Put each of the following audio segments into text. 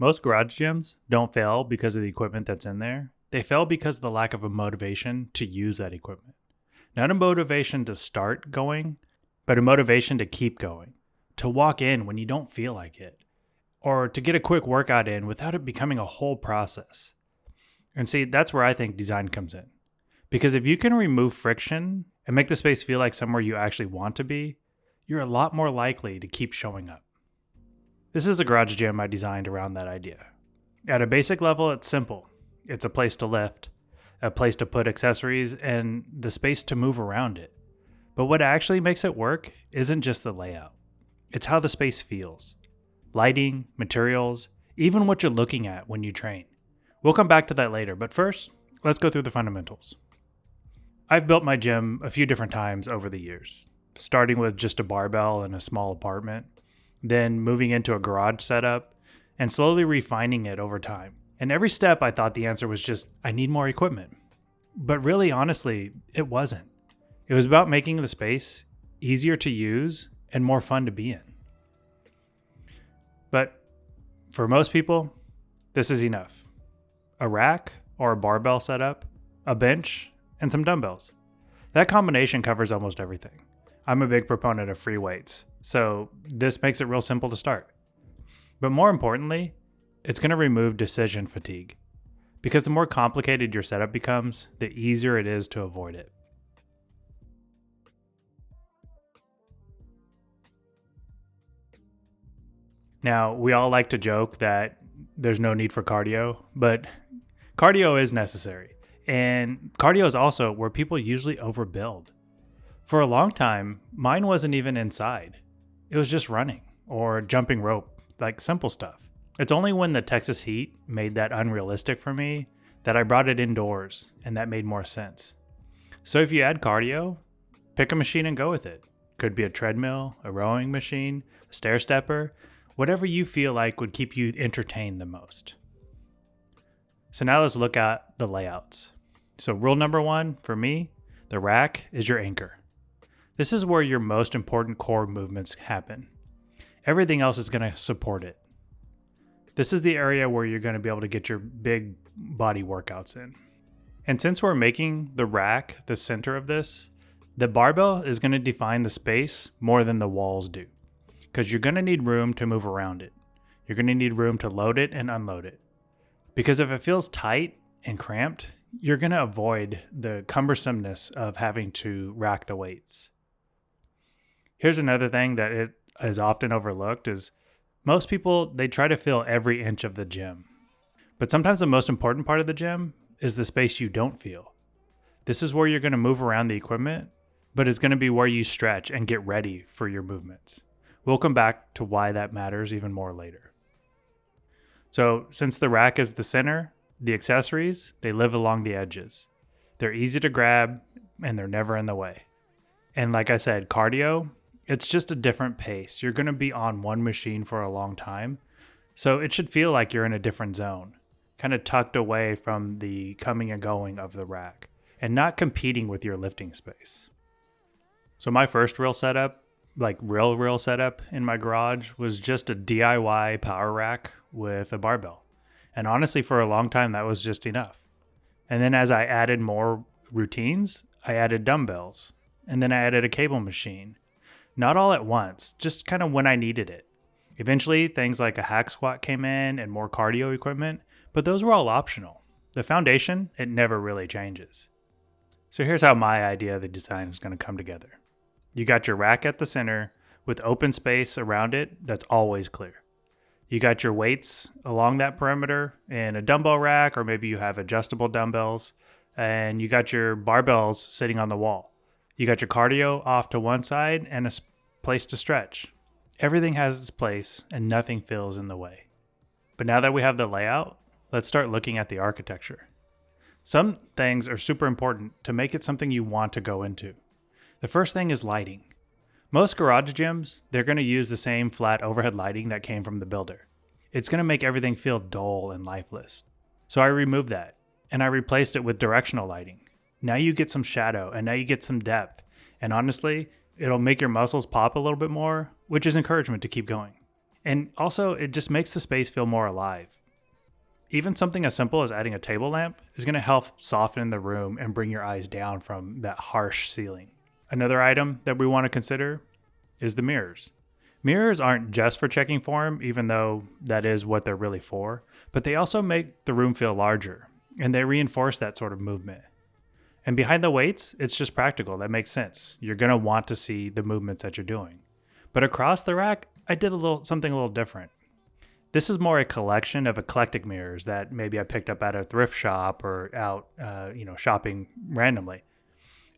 Most garage gyms don't fail because of the equipment that's in there. They fail because of the lack of a motivation to use that equipment. Not a motivation to start going, but a motivation to keep going. To walk in when you don't feel like it. Or to get a quick workout in without it becoming a whole process. And see, that's where I think design comes in. Because if you can remove friction and make the space feel like somewhere you actually want to be, you're a lot more likely to keep showing up. This is a garage gym I designed around that idea. At a basic level, it's simple. It's a place to lift, a place to put accessories, and the space to move around it. But what actually makes it work isn't just the layout. It's how the space feels. Lighting, materials, even what you're looking at when you train. We'll come back to that later, but first, let's go through the fundamentals. I've built my gym a few different times over the years, starting with just a barbell in a small apartment, then moving into a garage setup, and slowly refining it over time. And every step I thought the answer was just, I need more equipment. But really, honestly, it wasn't. It was about making the space easier to use and more fun to be in. But for most people, this is enough. A rack or a barbell setup, a bench, and some dumbbells. That combination covers almost everything. I'm a big proponent of free weights, so this makes it real simple to start. But more importantly, it's going to remove decision fatigue. Because the more complicated your setup becomes, the easier it is to avoid it. Now, we all like to joke that there's no need for cardio, but cardio is necessary. And cardio is also where people usually overbuild. For a long time, mine wasn't even inside. It was just running or jumping rope, like simple stuff. It's only when the Texas heat made that unrealistic for me that I brought it indoors, and that made more sense. So if you add cardio, pick a machine and go with it. Could be a treadmill, a rowing machine, a stair stepper, whatever you feel like would keep you entertained the most. So now let's look at the layouts. So rule number 1 for me, the rack is your anchor. This is where your most important core movements happen. Everything else is going to support it. This is the area where you're going to be able to get your big body workouts in. And since we're making the rack the center of this, the barbell is going to define the space more than the walls do. Because you're going to need room to move around it. You're going to need room to load it and unload it. Because if it feels tight and cramped, you're going to avoid the cumbersomeness of having to rack the weights. Here's another thing that it is often overlooked is most people, they try to fill every inch of the gym. But sometimes the most important part of the gym is the space you don't feel. This is where you're going to move around the equipment, but it's going to be where you stretch and get ready for your movements. We'll come back to why that matters even more later. So since the rack is the center, the accessories, they live along the edges. They're easy to grab and they're never in the way. And like I said, cardio, it's just a different pace. You're going to be on one machine for a long time. So it should feel like you're in a different zone, kind of tucked away from the coming and going of the rack and not competing with your lifting space. So my first real setup, like real setup in my garage was just a DIY power rack with a barbell. And honestly, for a long time, that was just enough. And then as I added more routines, I added dumbbells. And then I added a cable machine. Not all at once, just kind of when I needed it. Eventually, things like a hack squat came in and more cardio equipment, but those were all optional. The foundation, it never really changes. So here's how my idea of the design is going to come together. You got your rack at the center with open space around it that's always clear. You got your weights along that perimeter in a dumbbell rack, or maybe you have adjustable dumbbells, and you got your barbells sitting on the wall. You got your cardio off to one side and a place to stretch. Everything has its place and nothing fills in the way. But now that we have the layout, let's start looking at the architecture. Some things are super important to make it something you want to go into. The first thing is lighting. Most garage gyms, they're going to use the same flat overhead lighting that came from the builder. It's going to make everything feel dull and lifeless. So I removed that and I replaced it with directional lighting. Now you get some shadow and now you get some depth. And honestly, it'll make your muscles pop a little bit more, which is encouragement to keep going. And also, it just makes the space feel more alive. Even something as simple as adding a table lamp is going to help soften the room and bring your eyes down from that harsh ceiling. Another item that we want to consider is the mirrors. Mirrors aren't just for checking form, even though that is what they're really for, but they also make the room feel larger, and they reinforce that sort of movement. And behind the weights, it's just practical. That makes sense. You're going to want to see the movements that you're doing. But across the rack, I did something a little different. This is more a collection of eclectic mirrors that maybe I picked up at a thrift shop or out, shopping randomly.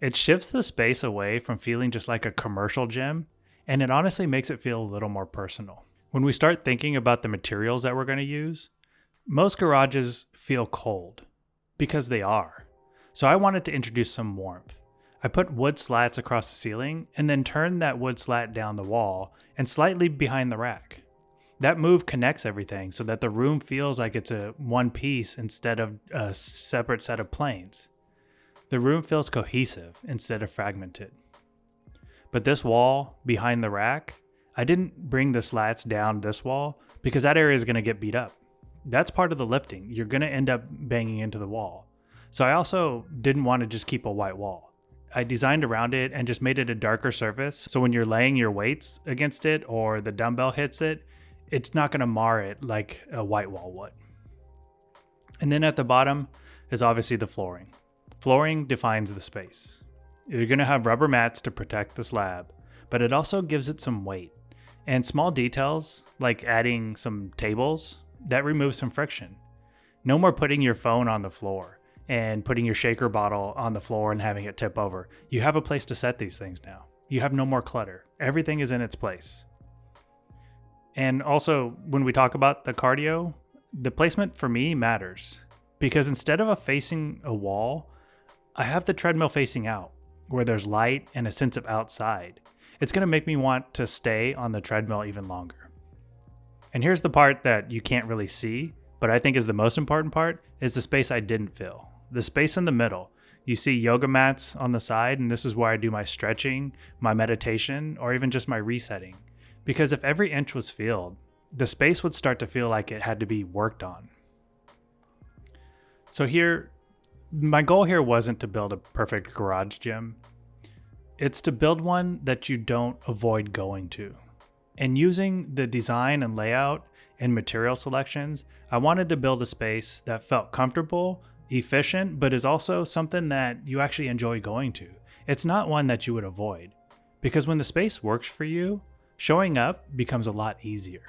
It shifts the space away from feeling just like a commercial gym, and it honestly makes it feel a little more personal. When we start thinking about the materials that we're going to use, most garages feel cold because they are. So I wanted to introduce some warmth. I put wood slats across the ceiling and then turned that wood slat down the wall and slightly behind the rack. That move connects everything so that the room feels like it's a one piece instead of a separate set of planes. The room feels cohesive instead of fragmented. But this wall behind the rack, I didn't bring the slats down this wall because that area is going to get beat up. That's part of the lifting. You're going to end up banging into the wall. So I also didn't want to just keep a white wall. I designed around it and just made it a darker surface. So when you're laying your weights against it or the dumbbell hits it, it's not going to mar it like a white wall would. And then at the bottom is obviously the flooring. Flooring defines the space. You're going to have rubber mats to protect the slab, but it also gives it some weight. And small details like adding some tables, that removes some friction. No more putting your phone on the floor and putting your shaker bottle on the floor and having it tip over. You have a place to set these things now. You have no more clutter. Everything is in its place. And also, when we talk about the cardio, the placement for me matters because instead of facing a wall, I have the treadmill facing out where there's light and a sense of outside. It's going to make me want to stay on the treadmill even longer. And here's the part that you can't really see, but I think is the most important part, is the space I didn't fill. The space in the middle. You see yoga mats on the side, and this is where I do my stretching, my meditation, or even just my resetting. Because if every inch was filled, the space would start to feel like it had to be worked on. So here, my goal here wasn't to build a perfect garage gym. It's to build one that you don't avoid going to. And using the design and layout and material selections, I wanted to build a space that felt comfortable, efficient, but is also something that you actually enjoy going to. It's not one that you would avoid. Because when the space works for you, showing up becomes a lot easier.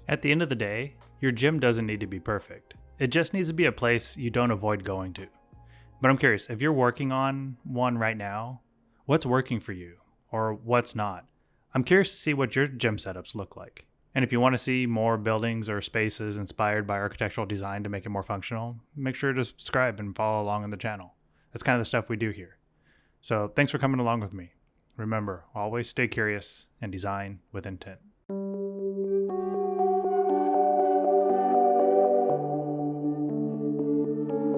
At the end of the day, your gym doesn't need to be perfect. It just needs to be a place you don't avoid going to. But I'm curious, if you're working on one right now, what's working for you or what's not? I'm curious to see what your gym setups look like. And if you want to see more buildings or spaces inspired by architectural design to make it more functional, make sure to subscribe and follow along on the channel. That's kind of the stuff we do here. So thanks for coming along with me. Remember, always stay curious and design with intent.